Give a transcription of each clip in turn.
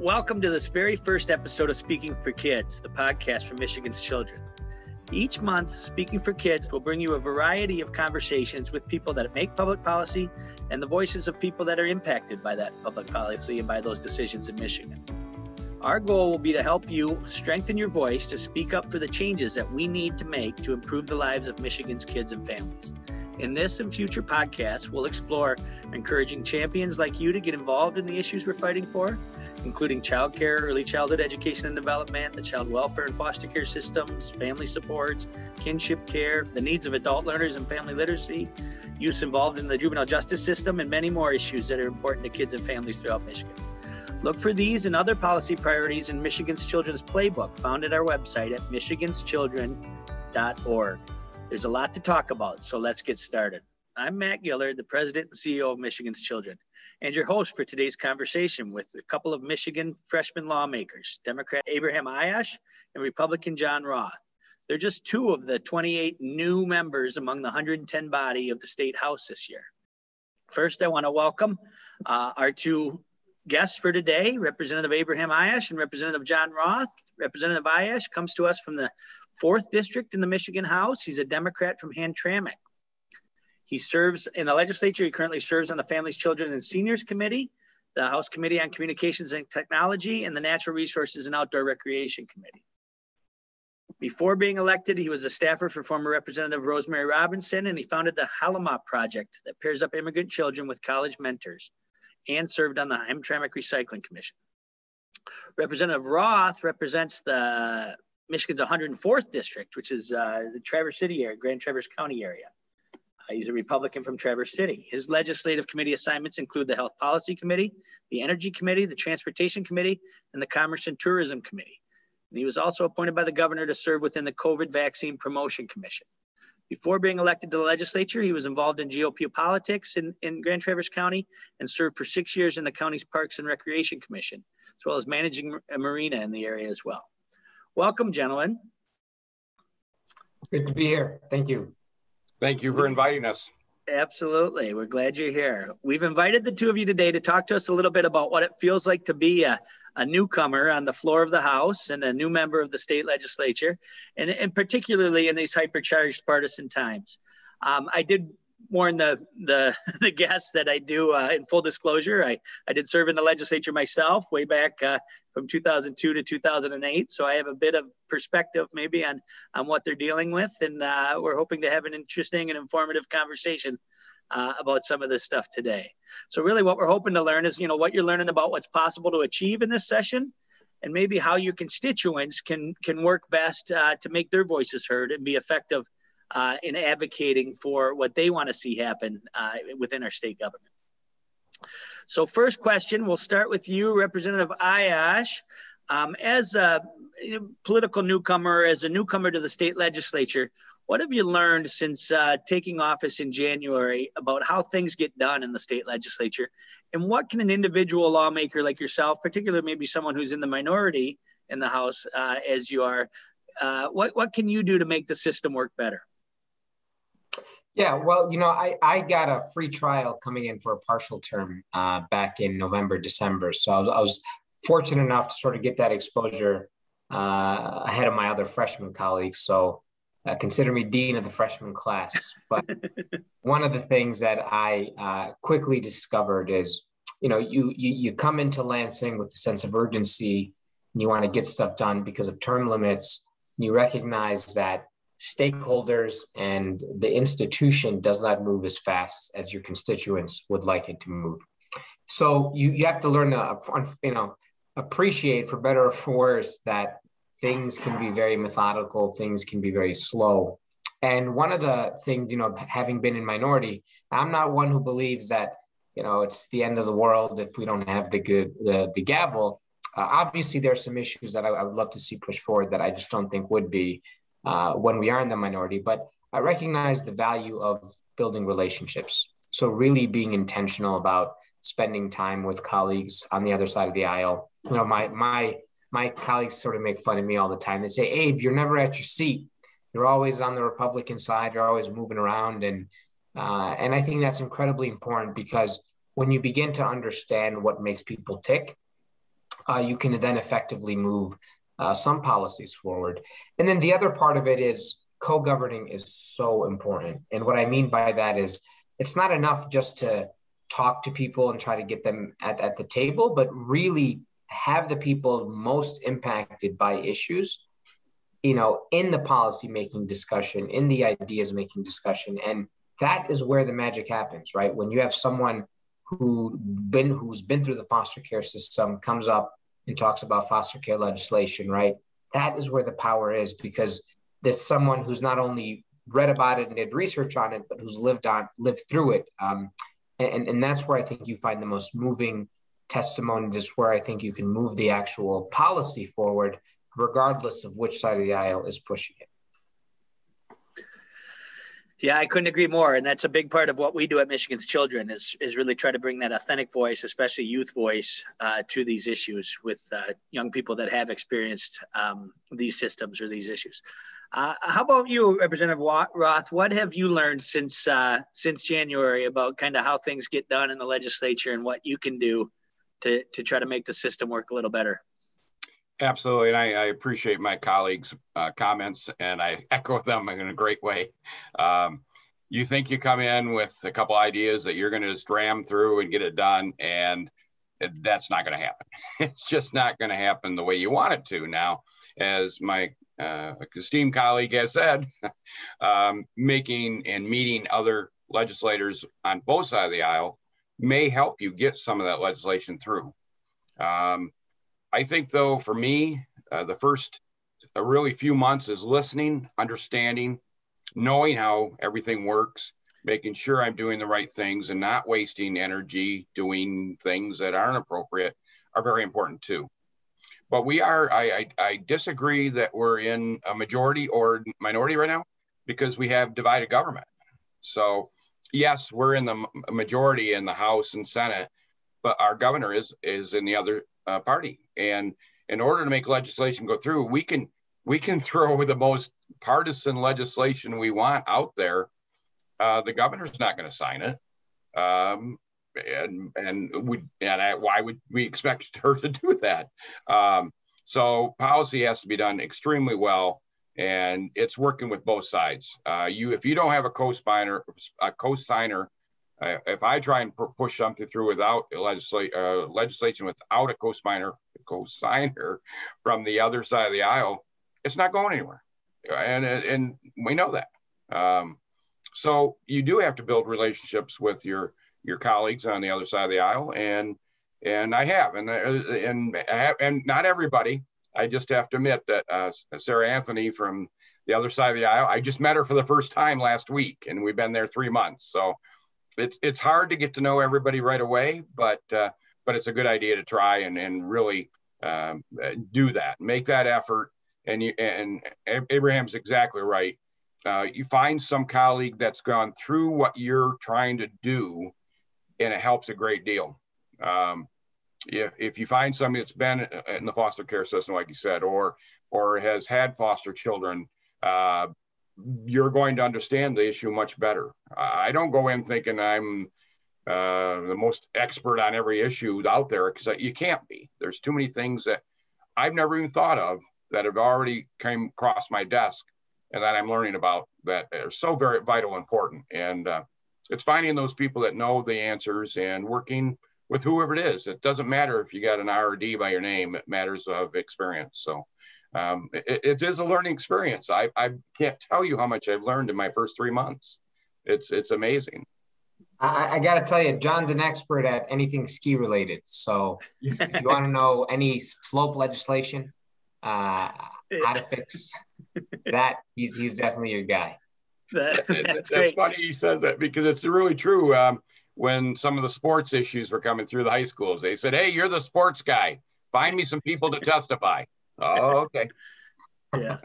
Welcome to this very first episode of Speaking for Kids, the podcast for Michigan's children. Each month, Speaking for Kids will bring you a variety of conversations with people that make public policy and the voices of people that are impacted by that public policy and by those decisions in Michigan. Our goal will be to help you strengthen your voice to speak up for the changes that we need to make to improve the lives of Michigan's kids and families. In this and future podcasts, we'll explore encouraging champions like you to get involved in the issues we're fighting for, including child care, early childhood education and development, the child welfare and foster care systems, family supports, kinship care, the needs of adult learners and family literacy, youth involved in the juvenile justice system, and many more issues that are important to kids and families throughout Michigan. Look for these and other policy priorities in Michigan's Children's Playbook, found at our website at michiganschildren.org. There's a lot to talk about, so let's get started. I'm Matt Gillard, the President and CEO of Michigan's Children, and your host for today's conversation with a couple of Michigan freshman lawmakers, Democrat Abraham Ayash and Republican John Roth. They're just two of the 28 new members among the 110 body of the State House this year. First, I want to welcome our two guests for today, Representative Abraham Ayash and Representative John Roth. Representative Ayash comes to us from the 4th District in the Michigan House. He's a Democrat from Hamtramck. He serves in the legislature. He currently serves on the Families, Children, and Seniors Committee, the House Committee on Communications and Technology, and the Natural Resources and Outdoor Recreation Committee. Before being elected, he was a staffer for former Representative Rosemary Robinson, and he founded the Halama Project that pairs up immigrant children with college mentors, and served on the Hamtramck Recycling Commission. Representative Roth represents the Michigan's 104th District, which is the Traverse City area, Grand Traverse County area. He's a Republican from Traverse City. His legislative committee assignments include the Health Policy Committee, the Energy Committee, the Transportation Committee, and the Commerce and Tourism Committee. And he was also appointed by the governor to serve within the COVID Vaccine Promotion Commission. Before being elected to the legislature, he was involved in GOP politics in Grand Traverse County and served for 6 years in the county's Parks and Recreation Commission, as well as managing a marina in the area as well. Welcome, gentlemen. Good to be here. Thank you. Thank you for inviting us. Absolutely. We're glad you're here. We've invited the two of you today to talk to us a little bit about what it feels like to be a newcomer on the floor of the House and a new member of the state legislature, and particularly in these hypercharged partisan times. I did warn the guests that I do, in full disclosure, I did serve in the legislature myself way back from 2002 to 2008. So I have a bit of perspective maybe on what they're dealing with. And we're hoping to have an interesting and informative conversation about some of this stuff today. So really what we're hoping to learn is, what you're learning about what's possible to achieve in this session, and maybe how your constituents can work best to make their voices heard and be effective in advocating for what they want to see happen within our state government. So first question, we'll start with you, Representative Ayash. As a political newcomer, as a newcomer to the state legislature, what have you learned since taking office in January about how things get done in the state legislature? And what can an individual lawmaker like yourself, particularly maybe someone who's in the minority in the House as you are, what can you do to make the system work better? Yeah, well, I got a free trial coming in for a partial term back in November, December. So I was fortunate enough to sort of get that exposure ahead of my other freshman colleagues. So consider me dean of the freshman class. But one of the things that I quickly discovered is, you come into Lansing with a sense of urgency, and you want to get stuff done because of term limits. And you recognize that stakeholders and the institution does not move as fast as your constituents would like it to move. So you have to learn to, appreciate, for better or for worse, that things can be very methodical, things can be very slow. And one of the things, having been in minority, I'm not one who believes that, it's the end of the world if we don't have the gavel. Obviously, there are some issues that I would love to see pushed forward that I just don't think would be when we are in the minority, but I recognize the value of building relationships. So really being intentional about spending time with colleagues on the other side of the aisle. My colleagues sort of make fun of me all the time. They say, Abe, you're never at your seat. You're always on the Republican side. You're always moving around. And I think that's incredibly important, because when you begin to understand what makes people tick, you can then effectively move some policies forward. And then the other part of it is co-governing is so important. And what I mean by that is it's not enough just to talk to people and try to get them at the table, but really have the people most impacted by issues, in the policy making discussion, in the ideas making discussion. And that is where the magic happens, right? When you have someone who's been through the foster care system, comes up and talks about foster care legislation, right? That is where the power is, because that's someone who's not only read about it and did research on it, but who's lived through it. And that's where I think you find the most moving testimony, just where I think you can move the actual policy forward, regardless of which side of the aisle is pushing it. Yeah, I couldn't agree more. And that's a big part of what we do at Michigan's Children is really try to bring that authentic voice, especially youth voice, to these issues with young people that have experienced these systems or these issues. How about you, Representative Roth? What have you learned since January about kind of how things get done in the legislature and what you can do to try to make the system work a little better? Absolutely. And I appreciate my colleagues' comments, and I echo them in a great way. You think you come in with a couple ideas that you're going to just ram through and get it done, and that's not going to happen. It's just not going to happen the way you want it to. Now, as my esteemed colleague has said, making and meeting other legislators on both sides of the aisle may help you get some of that legislation through. I think, though, for me, the first really few months is listening, understanding, knowing how everything works, making sure I'm doing the right things and not wasting energy doing things that aren't appropriate are very important, too. But I disagree that we're in a majority or minority right now, because we have divided government. So, yes, we're in the majority in the House and Senate, but our governor is in the other party. And in order to make legislation go through, we can throw the most partisan legislation we want out there. The governor's not going to sign it. Why would we expect her to do that? So policy has to be done extremely well, and it's working with both sides. If you don't have a co-signer, if I try and push something through without legislation without a co-signer from the other side of the aisle, it's not going anywhere, and we know that. So you do have to build relationships with your colleagues on the other side of the aisle, and I have, and not everybody. I just have to admit that Sarah Anthony from the other side of the aisle, I just met her for the first time last week, and we've been there 3 months. So it's hard to get to know everybody right away, but it's a good idea to try and really do that, make that effort. And Abraham's exactly right. You find some colleague that's gone through what you're trying to do, and it helps a great deal. If you find somebody that's been in the foster care system, like you said, or has had foster children, you're going to understand the issue much better. I don't go in thinking I'm the most expert on every issue out there, because you can't be. There's too many things that I've never even thought of that have already came across my desk and that I'm learning about that are so very vital and important. And it's finding those people that know the answers and working with whoever it is. It doesn't matter if you got an R or D by your name, it matters of experience. So it is a learning experience. I can't tell you how much I've learned in my first 3 months. It's amazing. I got to tell you, John's an expert at anything ski related. So if you want to know any slope legislation, how to fix that, he's definitely your guy. That's funny he says that, because it's really true. When some of the sports issues were coming through the high schools, they said, "Hey, you're the sports guy. Find me some people to testify." Oh, okay. Yeah.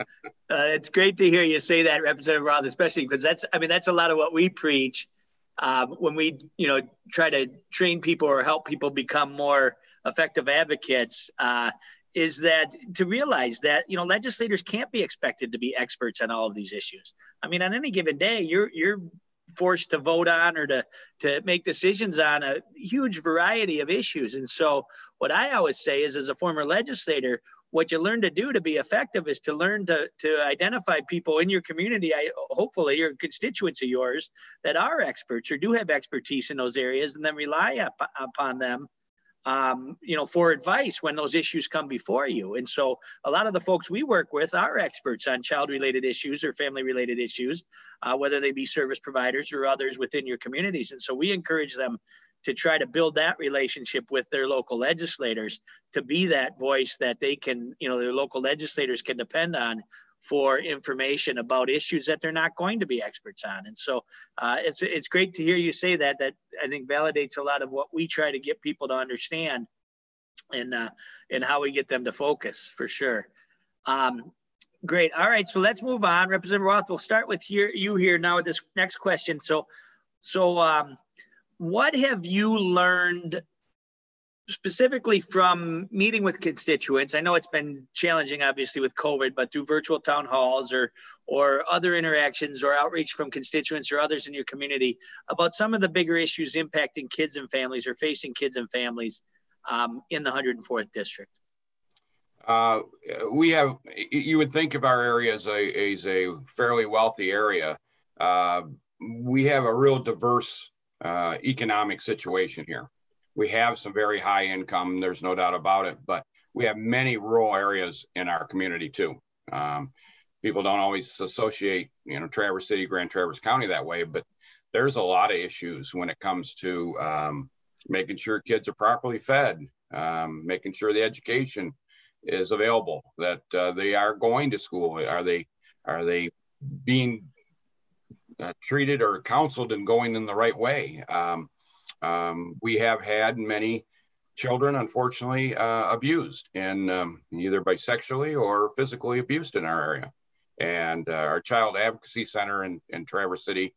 It's great to hear you say that, Representative Roth, especially because that's a lot of what we preach when we, try to train people or help people become more effective advocates, is that to realize that, legislators can't be expected to be experts on all of these issues. On any given day, you're forced to vote on or to make decisions on a huge variety of issues. And so what I always say is, as a former legislator, what you learn to do to be effective is to learn to identify people in your community, hopefully your constituents of yours, that are experts or do have expertise in those areas, and then rely upon them for advice when those issues come before you. And so a lot of the folks we work with are experts on child-related issues or family-related issues, whether they be service providers or others within your communities. And so we encourage them to try to build that relationship with their local legislators, to be that voice that they can, their local legislators can depend on for information about issues that they're not going to be experts on. And so it's great to hear you say that I think validates a lot of what we try to get people to understand and how we get them to focus, for sure. Great. All right. So let's move on. Representative Roth, we'll start with you here now with this next question. So what have you learned specifically from meeting with constituents? I know it's been challenging, obviously, with COVID, but through virtual town halls or other interactions or outreach from constituents or others in your community, about some of the bigger issues impacting kids and families or facing kids and families in the 104th District. You would think of our area as a fairly wealthy area. We have a real diverse economic situation here. We have some very high income, there's no doubt about it, but we have many rural areas in our community too. People don't always associate, Traverse City, Grand Traverse County that way, but there's a lot of issues when it comes to making sure kids are properly fed, making sure the education is available, that they are going to school. Are they being treated or counseled and going in the right way? We have had many children, unfortunately, abused, and either by sexually or physically abused in our area. And our Child Advocacy Center in Traverse City,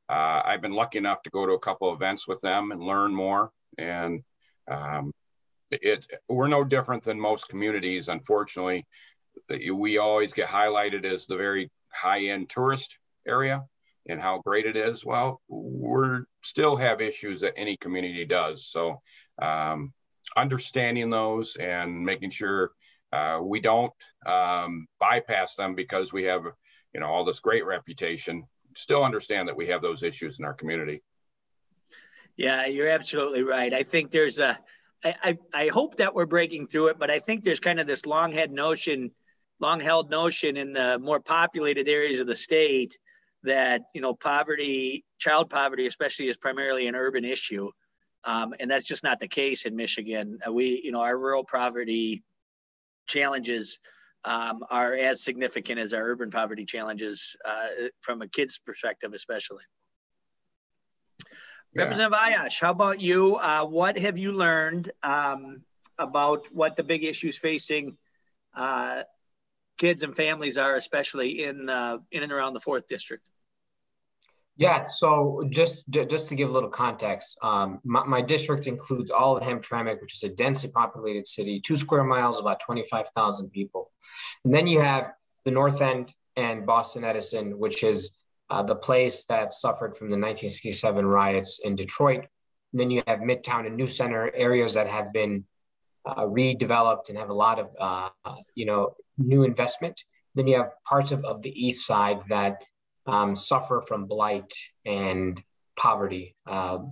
I've been lucky enough to go to a couple of events with them and learn more. And we're no different than most communities. Unfortunately, we always get highlighted as the very high-end tourist area and how great it is. Well, we still have issues that any community does. So understanding those and making sure we don't bypass them because we have, all this great reputation, still understand that we have those issues in our community. Yeah, you're absolutely right. I think there's I hope that we're breaking through it, but I think there's kind of this long-held notion in the more populated areas of the state that, child poverty especially, is primarily an urban issue. And that's just not the case in Michigan. Our rural poverty challenges are as significant as our urban poverty challenges from a kid's perspective, especially. Yeah. Representative Ayash, how about you? What have you learned about what the big issues facing kids and families are, especially in and around the 4th District? Yeah, so just to give a little context, my district includes all of Hamtramck, which is a densely populated city, 2 square miles, about 25,000 people. And then you have the North End and Boston Edison, which is the place that suffered from the 1967 riots in Detroit. And then you have Midtown and New Center, areas that have been redeveloped and have a lot of new investment. Then you have parts of the East Side that suffer from blight and poverty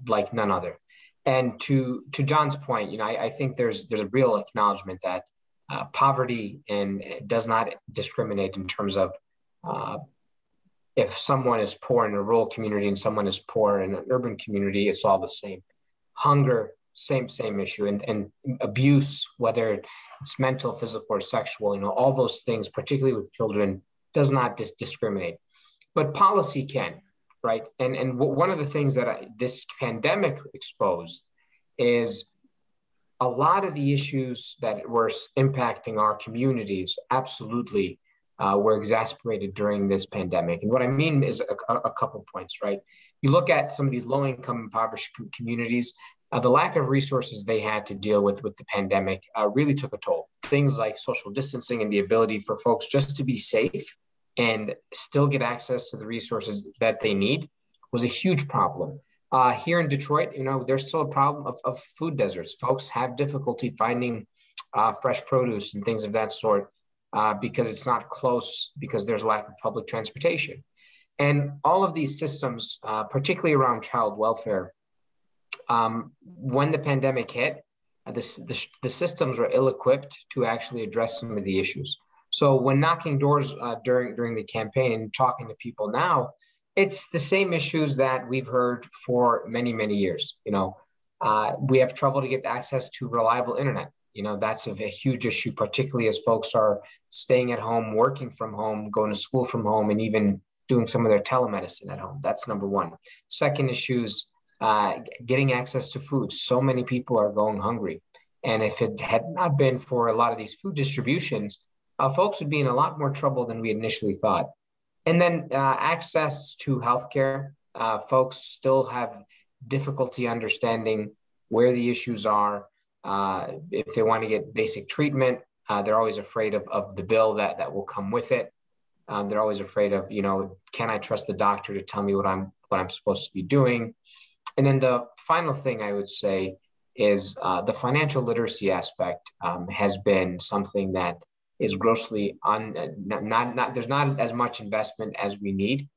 like none other. And to John's point, I think there's a real acknowledgement that poverty and does not discriminate in terms of if someone is poor in a rural community and someone is poor in an urban community, it's all the same. Hunger, same issue, and abuse, whether it's mental, physical, or sexual, all those things, particularly with children, does not discriminate. But policy can, right? And one of the things that this pandemic exposed is a lot of the issues that were impacting our communities absolutely were exacerbated during this pandemic. And what I mean is a couple points, right? You look at some of these low-income impoverished communities, the lack of resources they had to deal with the pandemic really took a toll. Things like social distancing and the ability for folks just to be safe and still get access to the resources that they need was a huge problem. Here in Detroit, there's still a problem of food deserts. Folks have difficulty finding fresh produce and things of that sort because it's not close, because there's lack of public transportation. And all of these systems, particularly around child welfare, when the pandemic hit, the systems were ill-equipped to actually address some of the issues. So when knocking doors during the campaign and talking to people now, it's the same issues that we've heard for many, many years. We have trouble to get access to reliable internet. That's a huge issue, particularly as folks are staying at home, working from home, going to school from home, and even doing some of their telemedicine at home. That's number one. Second issue is getting access to food. So many people are going hungry. And if it had not been for a lot of these food distributions, folks would be in a lot more trouble than we initially thought. And then access to healthcare. Folks still have difficulty understanding where the issues are. If they want to get basic treatment, they're always afraid of the bill that will come with it. They're always afraid of, can I trust the doctor to tell me what I'm supposed to be doing? And then the final thing I would say is the financial literacy aspect has been something that is grossly there's not as much investment as we need.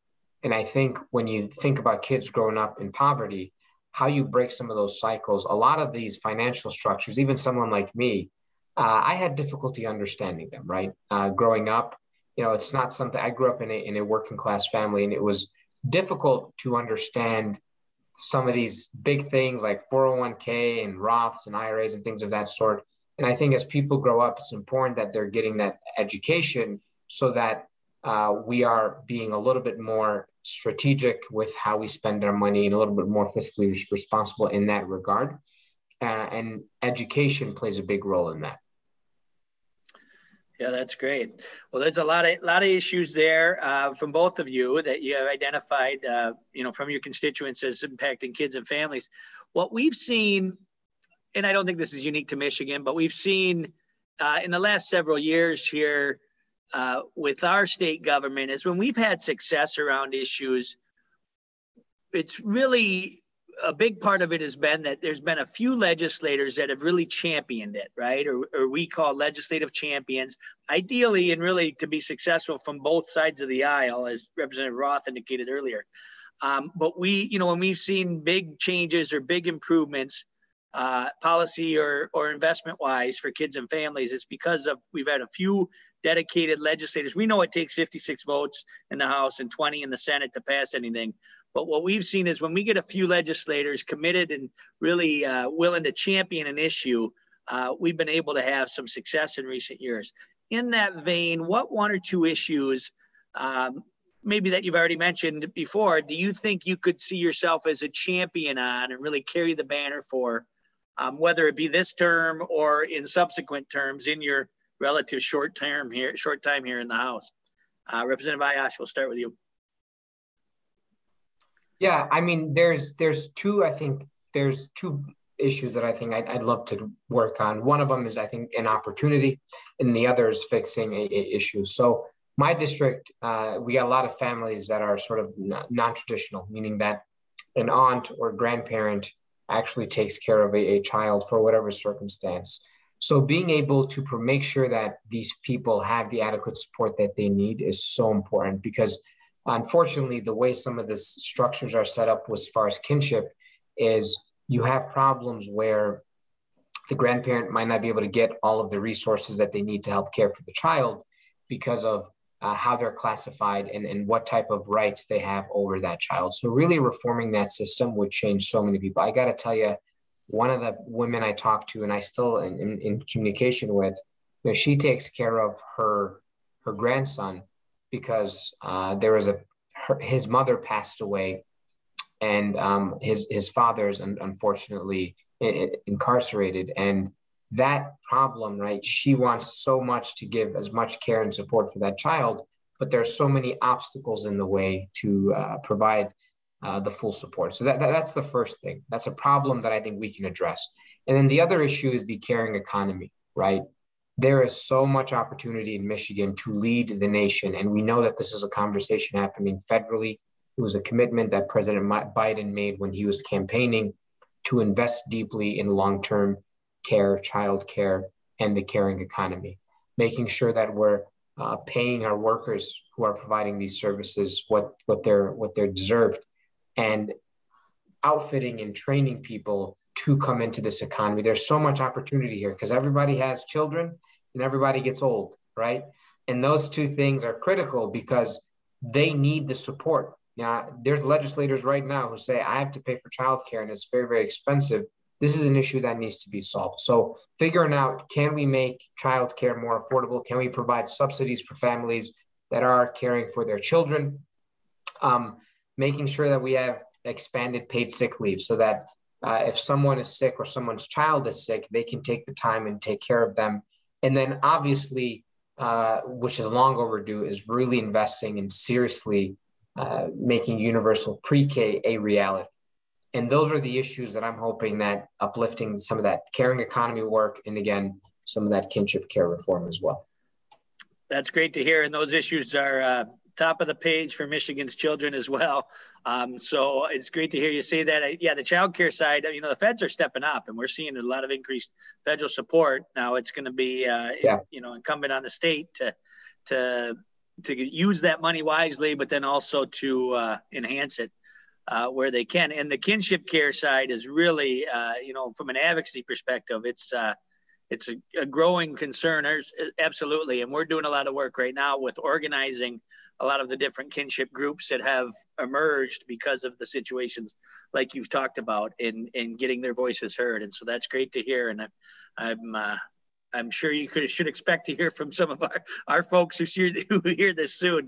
And I think when you think about kids growing up in poverty, how you break some of those cycles, a lot of these financial structures, even someone like me, I had difficulty understanding them, right? Growing up, it's not something, I grew up in a working class family, and it was difficult to understand some of these big things like 401k and Roths and IRAs and things of that sort. And I think as people grow up, it's important that they're getting that education so that we are being a little bit more strategic with how we spend our money and a little bit more fiscally responsible in that regard. And education plays a big role in that. Yeah, that's great. Well, there's a lot of issues there from both of you that you have identified, from your constituents as impacting kids and families. What we've seen, and I don't think this is unique to Michigan, but we've seen in the last several years here with our state government is when we've had success around issues, it's really a big part of it has been that there's been a few legislators that have really championed it, right? Or we call legislative champions, ideally, and really to be successful from both sides of the aisle, as Representative Roth indicated earlier. But when we've seen big changes or big improvements, policy or investment wise for kids and families, it's because we've had a few dedicated legislators. We know it takes 56 votes in the House and 20 in the Senate to pass anything. But what we've seen is when we get a few legislators committed and really willing to champion an issue, we've been able to have some success in recent years. In that vein, what one or two issues, maybe that you've already mentioned before, do you think you could see yourself as a champion on and really carry the banner for, whether it be this term or in subsequent terms in your relative short time here in the House? Representative Ayash, we'll start with you. Yeah, I mean, there's two issues that I think I'd love to work on. One of them is, I think, an opportunity, and the other is fixing a issue. So my district, we got a lot of families that are sort of non-traditional, meaning that an aunt or grandparent actually takes care of a child for whatever circumstance. So being able to make sure that these people have the adequate support that they need is so important, because unfortunately, the way some of the structures are set up as far as kinship is you have problems where the grandparent might not be able to get all of the resources that they need to help care for the child because of how they're classified and what type of rights they have over that child. So really reforming that system would change so many people. I got to tell you, one of the women I talked to and I still in communication with, she takes care of her grandson because his mother passed away, and his father's unfortunately incarcerated, and that problem, right? She wants so much to give as much care and support for that child, but there's so many obstacles in the way to provide the full support. So that's the first thing. That's a problem that I think we can address. And then the other issue is the caring economy, right? There is so much opportunity in Michigan to lead the nation. And we know that this is a conversation happening federally, It was a commitment that President Biden made when he was campaigning to invest deeply in long-term care, child care, and the caring economy, making sure that we're paying our workers who are providing these services what they're deserved, and outfitting and training people to come into this economy. There's so much opportunity here because everybody has children and everybody gets old, right? And those two things are critical because they need the support. Now, there's legislators right now who say, I have to pay for childcare and it's very, very expensive. This is an issue that needs to be solved. So figuring out, can we make childcare more affordable? Can we provide subsidies for families that are caring for their children? Making sure that we have expanded paid sick leave so that if someone is sick or someone's child is sick, they can take the time and take care of them. And then obviously, which is long overdue, is really investing in seriously making universal pre-K a reality. And those are the issues that I'm hoping that uplifting some of that caring economy work, and again, some of that kinship care reform as well. That's great to hear. And those issues are top of the page for Michigan's children as well. So it's great to hear you say that. Yeah, the child care side, you know, the feds are stepping up and we're seeing a lot of increased federal support. Now it's going to be, you know, incumbent on the state to use that money wisely, but then also to enhance it where they can. And the kinship care side is really, you know, from an advocacy perspective, it's a growing concern. Absolutely. And we're doing a lot of work right now with organizing a lot of the different kinship groups that have emerged because of the situations like you've talked about in getting their voices heard. And so that's great to hear. And I'm sure you should expect to hear from some of our folks who hear this soon.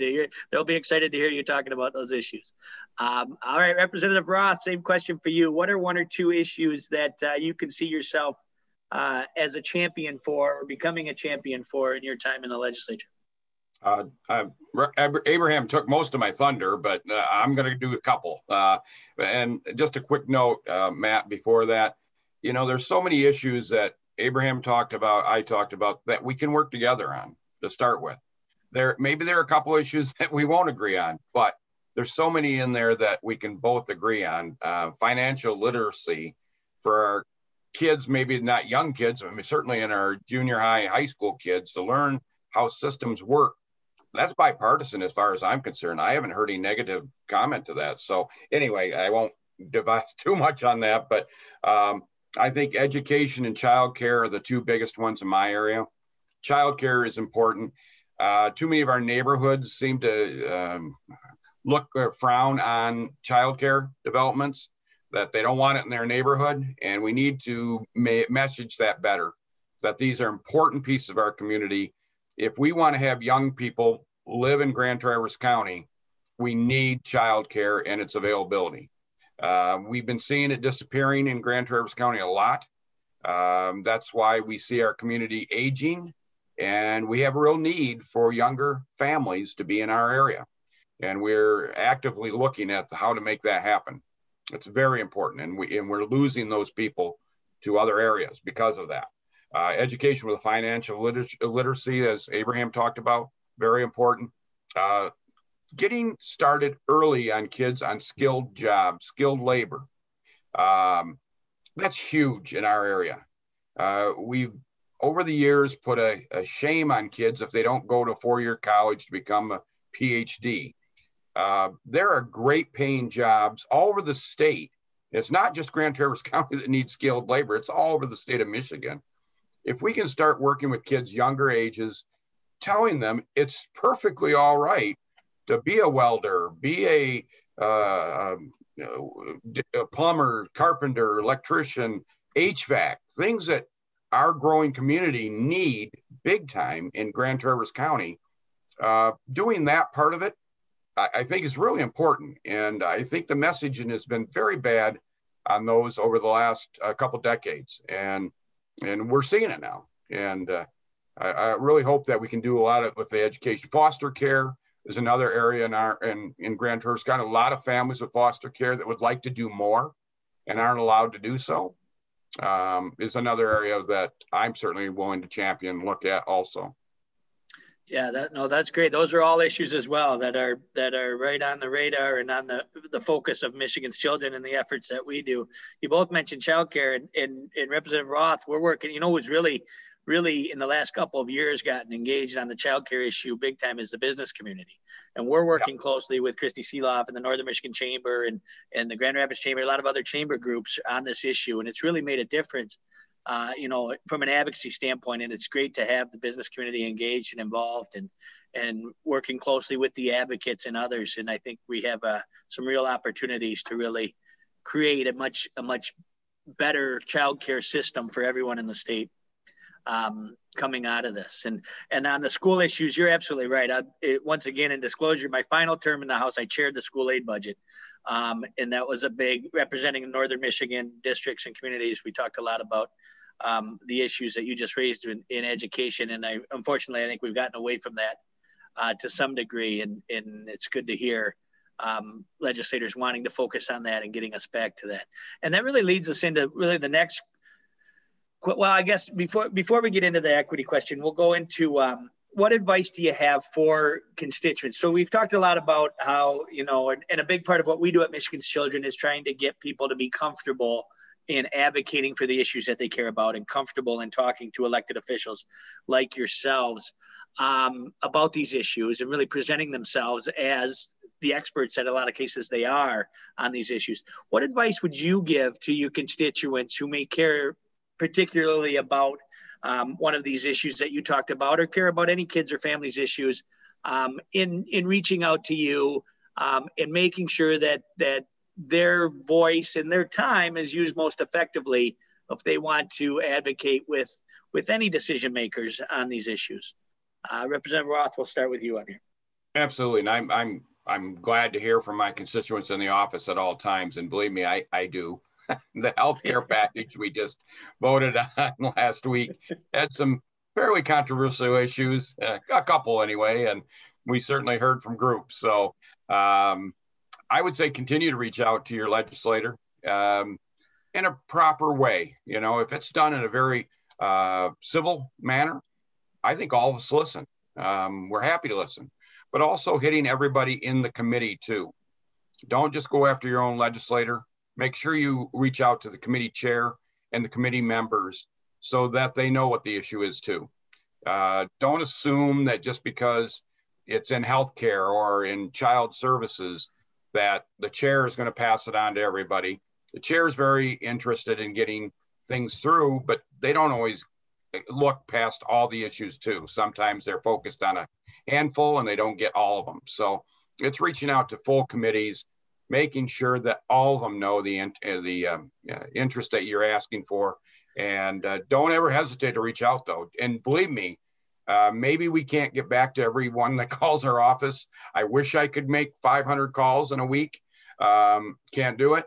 They'll be excited to hear you talking about those issues. All right, Representative Roth, same question for you. What are one or two issues that you can see yourself as a champion for, or becoming a champion for in your time in the legislature? Abraham took most of my thunder, but I'm going to do a couple. And just a quick note, Matt, before that, you know, there's so many issues that Abraham talked about, I talked about, that we can work together on to start with. Maybe there are a couple issues that we won't agree on, but there's so many in there that we can both agree on. Financial literacy for our kids, maybe not young kids, I mean, certainly in our junior high school kids, to learn how systems work. That's bipartisan as far as I'm concerned. I haven't heard any negative comment to that. So anyway, I won't devise too much on that, but I think education and childcare are the two biggest ones in my area. Childcare is important. Too many of our neighborhoods seem to look or frown on childcare developments, that they don't want it in their neighborhood. And we need to message that better, that these are important pieces of our community. If we want to have young people live in Grand Traverse County, we need childcare and its availability. We've been seeing it disappearing in Grand Traverse County a lot. That's why we see our community aging, and we have a real need for younger families to be in our area. And we're actively looking at how to make that happen. It's very important, and we're losing those people to other areas because of that. Education with financial literacy, as Abraham talked about, very important. Getting started early on kids on skilled jobs, skilled labor. That's huge in our area. We've, over the years, put a shame on kids if they don't go to four-year college to become a PhD. There are great paying jobs all over the state. It's not just Grand Traverse County that needs skilled labor. It's all over the state of Michigan. If we can start working with kids younger ages, telling them it's perfectly all right to be a welder, be a plumber, carpenter, electrician, HVAC, things that our growing community need big time in Grand Traverse County. Doing that part of it, I think is really important. And I think the messaging has been very bad on those over the last couple decades. And we're seeing it now. And I really hope that we can do a lot with the education. Foster care is another area in Grand Traverse County. A lot of families with foster care that would like to do more and aren't allowed to do so. Is another area that I'm certainly willing to champion and look at also. Yeah, that's great. Those are all issues as well that are right on the radar and on the focus of Michigan's children and the efforts that we do. You both mentioned childcare, and Representative Roth, we're working. Who's really in the last couple of years gotten engaged on the childcare issue big time is the business community, and we're working closely with Christy Seeloff and the Northern Michigan Chamber and the Grand Rapids Chamber, a lot of other chamber groups on this issue, and it's really made a difference. From an advocacy standpoint, and it's great to have the business community engaged and involved and working closely with the advocates and others. And I think we have some real opportunities to really create a much better childcare system for everyone in the state coming out of this. And on the school issues, you're absolutely right. Once again, in disclosure, my final term in the House, I chaired the school aid budget. And that was a big representing Northern Michigan districts and communities. We talked a lot about the issues that you just raised in education. And unfortunately, I think we've gotten away from that to some degree. And it's good to hear legislators wanting to focus on that and getting us back to that. And that really leads us into really the next, well, I guess before we get into the equity question, we'll go into what advice do you have for constituents? So we've talked a lot about how, and a big part of what we do at Michigan's Children is trying to get people to be comfortable in advocating for the issues that they care about and comfortable in talking to elected officials like yourselves about these issues and really presenting themselves as the experts that a lot of cases they are on these issues. What advice would you give to your constituents who may care particularly about one of these issues that you talked about or care about any kids or families issues in reaching out to you and making sure that their voice and their time is used most effectively if they want to advocate with any decision makers on these issues? Representative Roth, we'll start with you on here. Absolutely. And I'm glad to hear from my constituents in the office at all times. And believe me, I do. The healthcare package we just voted on last week had some fairly controversial issues, a couple anyway, and we certainly heard from groups. So I would say continue to reach out to your legislator in a proper way. If it's done in a very civil manner, I think all of us listen. We're happy to listen, but also hitting everybody in the committee too. Don't just go after your own legislator. Make sure you reach out to the committee chair and the committee members so that they know what the issue is too. Don't assume that just because it's in healthcare or in child services that the chair is going to pass it on to everybody. The chair is very interested in getting things through, but they don't always look past all the issues too. Sometimes they're focused on a handful and they don't get all of them. So it's reaching out to full committees, making sure that all of them know the interest that you're asking for. And don't ever hesitate to reach out though. And believe me, maybe we can't get back to everyone that calls our office. I wish I could make 500 calls in a week. Can't do it,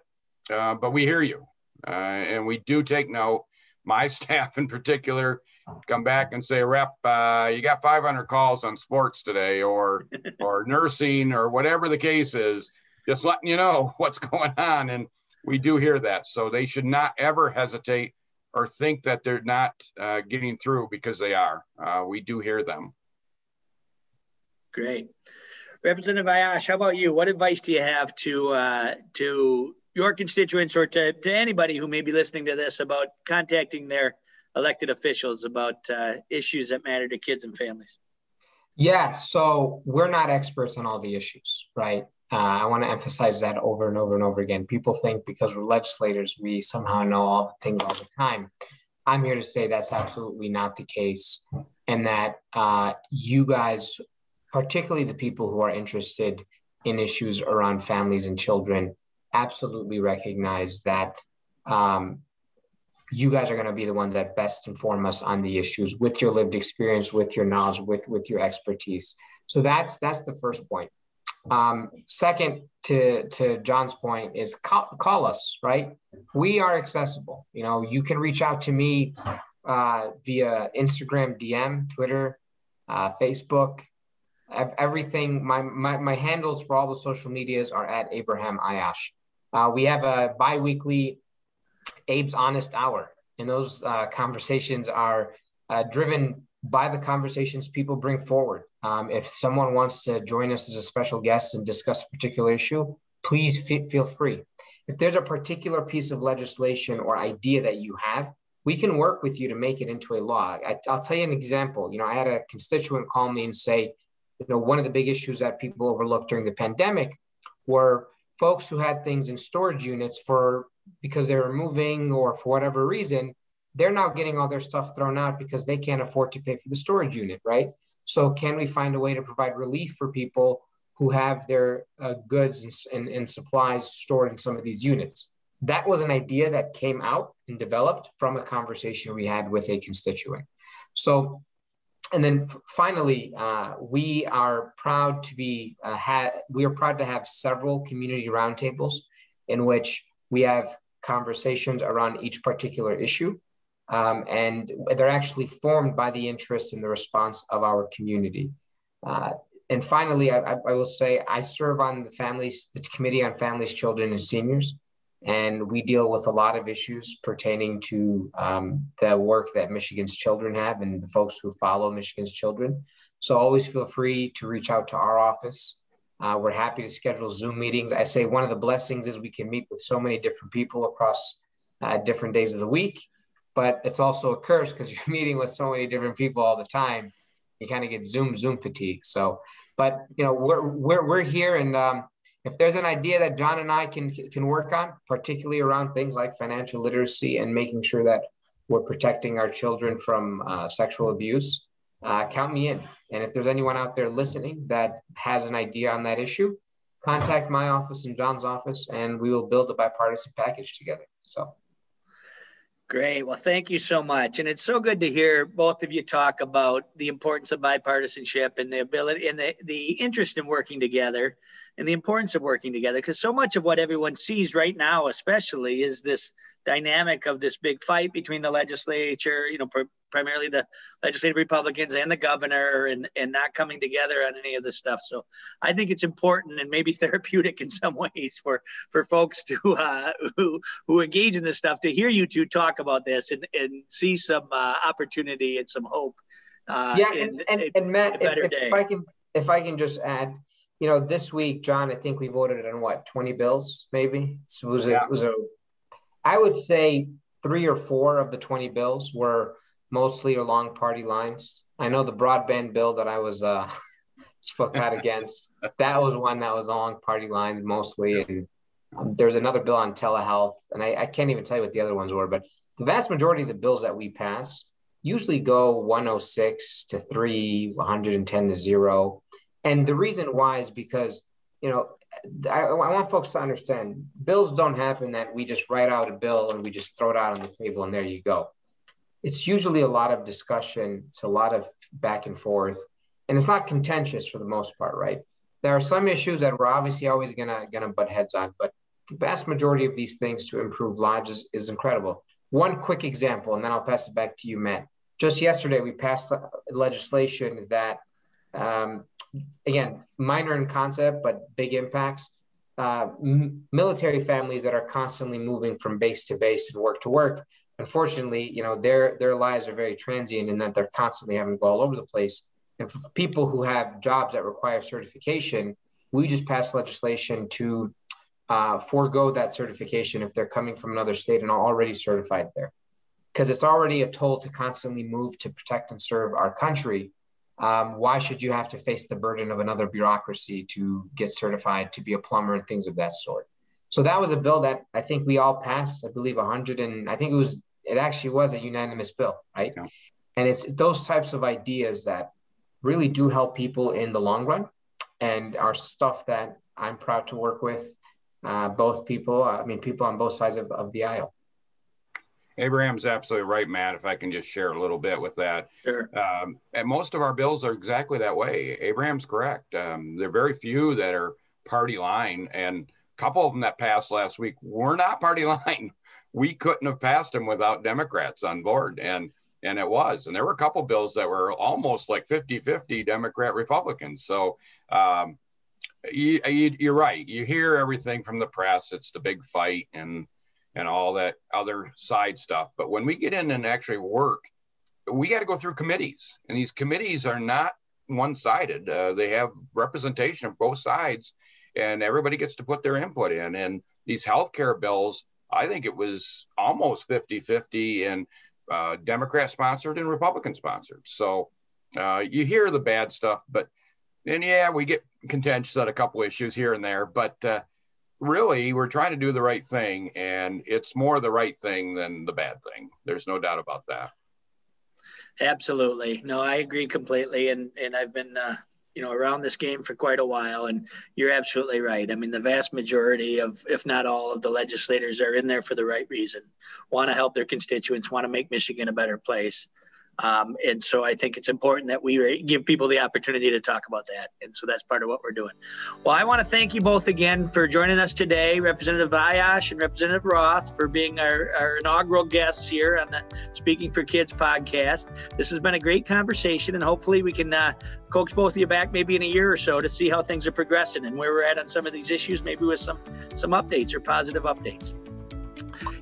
but we hear you. And we do take note. My staff in particular come back and say, Rep, you got 500 calls on sports today or nursing or whatever the case is, just letting you know what's going on. And we do hear that. So they should not ever hesitate or think that they're not getting through, because they are. We do hear them. Great. Representative Ayash, how about you? What advice do you have to your constituents or to anybody who may be listening to this about contacting their elected officials about issues that matter to kids and families? Yeah, so we're not experts on all the issues, right? I want to emphasize that over and over and over again. People think because we're legislators, we somehow know all the things all the time. I'm here to say that's absolutely not the case, and that you guys, particularly the people who are interested in issues around families and children, absolutely recognize that you guys are going to be the ones that best inform us on the issues with your lived experience, with your knowledge, with your expertise. So that's the first point. Second, to John's point, is call us, right? We are accessible. You can reach out to me via Instagram, DM, Twitter, Facebook, everything. My handles for all the social medias are at Abraham Ayash. We have a bi-weekly Abe's Honest Hour, and those conversations are driven by the conversations people bring forward. If someone wants to join us as a special guest and discuss a particular issue, please feel free. If there's a particular piece of legislation or idea that you have, we can work with you to make it into a law. I'll tell you an example. I had a constituent call me and say, one of the big issues that people overlooked during the pandemic were folks who had things in storage units because they were moving or for whatever reason, they're now getting all their stuff thrown out because they can't afford to pay for the storage unit, right? So can we find a way to provide relief for people who have their goods and supplies stored in some of these units? That was an idea that came out and developed from a conversation we had with a constituent. So, and then finally, we are proud to have several community roundtables in which we have conversations around each particular issue. And they're actually formed by the interest and the response of our community. And finally, I will say I serve on the Committee on Families, Children, and Seniors, and we deal with a lot of issues pertaining to the work that Michigan's children have and the folks who follow Michigan's children. So always feel free to reach out to our office. We're happy to schedule Zoom meetings. I say one of the blessings is we can meet with so many different people across different days of the week, but it's also a curse because you're meeting with so many different people all the time. You kind of get Zoom fatigue. So, but we're here, and if there's an idea that John and I can work on, particularly around things like financial literacy and making sure that we're protecting our children from sexual abuse, count me in. And if there's anyone out there listening that has an idea on that issue, contact my office and John's office, and we will build a bipartisan package together. So. Great. Well, thank you so much. And it's so good to hear both of you talk about the importance of bipartisanship and the ability and the interest in working together and the importance of working together, because so much of what everyone sees right now, especially, is this dynamic of this big fight between the legislature, primarily the legislative Republicans and the governor, and not coming together on any of this stuff. So I think it's important and maybe therapeutic in some ways for folks to who engage in this stuff to hear you two talk about this and see some opportunity and some hope. And Matt, if I can just add, this week, John, I think we voted on 20 bills, maybe. So I would say 3 or 4 of the 20 bills were mostly along party lines. I know the broadband bill that I was spoke out against, that was one that was along party lines mostly. And there's another bill on telehealth, and I can't even tell you what the other ones were, but the vast majority of the bills that we pass usually go 106 to 3, 110 to 0. And the reason why is because, I want folks to understand, bills don't happen that we just write out a bill and we just throw it out on the table and there you go. It's usually a lot of discussion. It's a lot of back and forth, and it's not contentious for the most part, right? There are some issues that we're obviously always gonna butt heads on, but the vast majority of these things to improve lives is incredible. One quick example, and then I'll pass it back to you, Matt. Just yesterday, we passed legislation that, again, minor in concept, but big impacts. Military families that are constantly moving from base to base and work to work, unfortunately, their lives are very transient in that they're constantly having to go all over the place. And for people who have jobs that require certification, we just passed legislation to forego that certification if they're coming from another state and are already certified there. Because it's already a toll to constantly move to protect and serve our country. Why should you have to face the burden of another bureaucracy to get certified to be a plumber and things of that sort? So that was a bill that I think we all passed, I believe 100, and I think it actually was a unanimous bill, right? Yeah. And it's those types of ideas that really do help people in the long run and are stuff that I'm proud to work with people on both sides of the aisle. Abraham's absolutely right, Matt, if I can just share a little bit with that. Sure. And most of our bills are exactly that way. Abraham's correct. There are very few that are party line, and a couple of them that passed last week were not party line. We couldn't have passed them without Democrats on board, and it was. And there were a couple bills that were almost like 50-50 Democrat Republicans. So you're right. You hear everything from the press. It's the big fight and all that other side stuff. But when we get in and actually work, we got to go through committees, and these committees are not one-sided. They have representation of both sides, and everybody gets to put their input in. And these healthcare bills, I think it was almost 50-50 and Democrat sponsored and Republican sponsored. So you hear the bad stuff, and yeah, we get contentious at a couple issues here and there, but really we're trying to do the right thing, and it's more the right thing than the bad thing. There's no doubt about that. Absolutely. No, I agree completely. And I've been, around this game for quite a while, and you're absolutely right. I mean, the vast majority of, if not all of the legislators are in there for the right reason, want to help their constituents, want to make Michigan a better place. And so I think it's important that we give people the opportunity to talk about that. And so that's part of what we're doing. Well, I want to thank you both again for joining us today, Representative Ayash and Representative Roth, for being our inaugural guests here on the Speaking for Kids podcast. This has been a great conversation, and hopefully we can coax both of you back maybe in a year or so to see how things are progressing and where we're at on some of these issues, maybe with some updates or positive updates.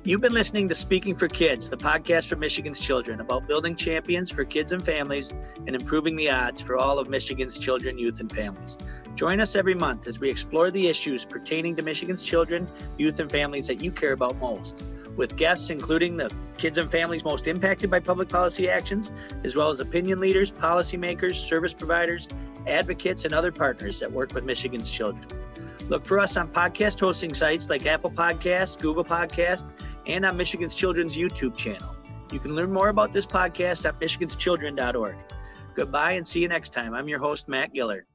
You've been listening to Speaking for Kids, the podcast for Michigan's children, about building champions for kids and families and improving the odds for all of Michigan's children, youth, and families. Join us every month as we explore the issues pertaining to Michigan's children, youth, and families that you care about most, with guests including the kids and families most impacted by public policy actions, as well as opinion leaders, policymakers, service providers, advocates, and other partners that work with Michigan's children. Look for us on podcast hosting sites like Apple Podcasts, Google Podcasts, and on Michigan's Children's YouTube channel. You can learn more about this podcast at michiganschildren.org. Goodbye and see you next time. I'm your host, Matt Gillard.